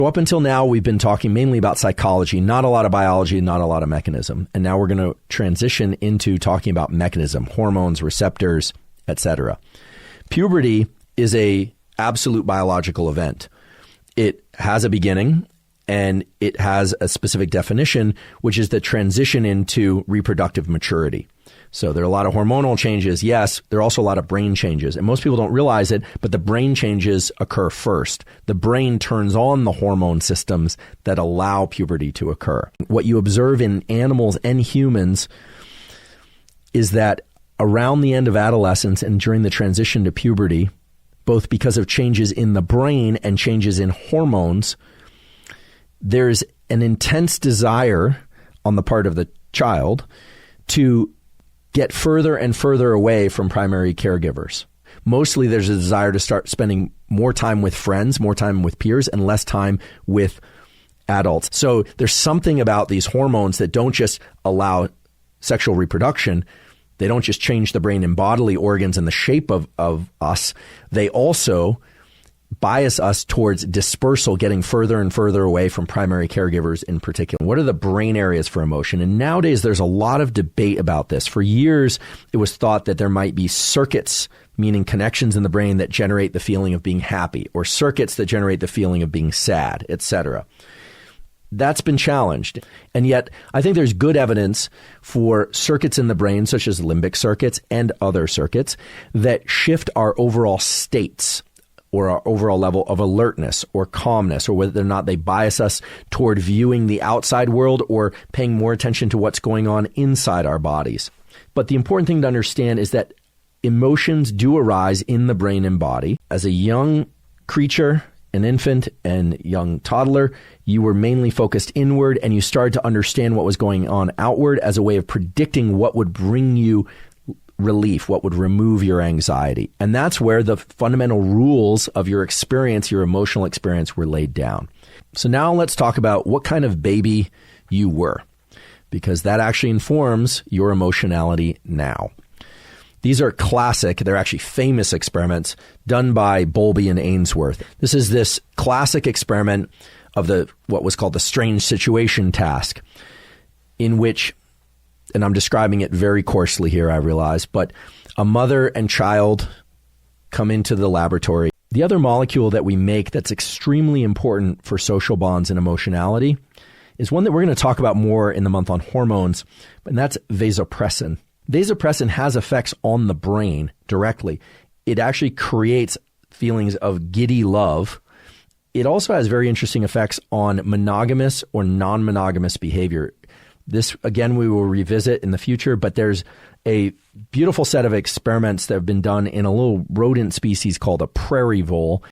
So up until now, we've been talking mainly about psychology, not a lot of biology, not a lot of mechanism. And now we're going to transition into talking about mechanism, hormones, receptors, etc. Puberty is a absolute biological event. It has a beginning and it has a specific definition, which is the transition into reproductive maturity. So there are a lot of hormonal changes. Yes, there are also a lot of brain changes. And most people don't realize it, but the brain changes occur first. The brain turns on the hormone systems that allow puberty to occur. What you observe in animals and humans is that around the end of adolescence and during the transition to puberty, both because of changes in the brain and changes in hormones, there's an intense desire on the part of the child to get further and further away from primary caregivers. Mostly there's a desire to start spending more time with friends, more time with peers, and less time with adults. So there's something about these hormones that don't just allow sexual reproduction. They don't just change the brain and bodily organs and the shape of us. They also bias us towards dispersal, getting further and further away from primary caregivers in particular. What are the brain areas for emotion? And nowadays, there's a lot of debate about this. For years, it was thought that there might be circuits, meaning connections in the brain that generate the feeling of being happy, or circuits that generate the feeling of being sad, etc. That's been challenged. And yet, I think there's good evidence for circuits in the brain, such as limbic circuits and other circuits, that shift our overall states or our overall level of alertness or calmness, or whether or not they bias us toward viewing the outside world or paying more attention to what's going on inside our bodies. But the important thing to understand is that emotions do arise in the brain and body. As a young creature, an infant and young toddler, you were mainly focused inward and you started to understand what was going on outward as a way of predicting what would bring you relief, what would remove your anxiety. And that's where the fundamental rules of your experience, your emotional experience, were laid down. So now let's talk about what kind of baby you were, because that actually informs your emotionality now. These are classic, they're actually famous experiments done by Bowlby and Ainsworth. This is this classic experiment of what was called the strange situation task, in which, and I'm describing it very coarsely here, I realize, but a mother and child come into the laboratory. The other molecule that we make that's extremely important for social bonds and emotionality is one that we're going to talk about more in the month on hormones, and that's vasopressin. Vasopressin has effects on the brain directly. It actually creates feelings of giddy love. It also has very interesting effects on monogamous or non-monogamous behavior. This, again, we will revisit in the future, but there's a beautiful set of experiments that have been done in a little rodent species called a prairie vole.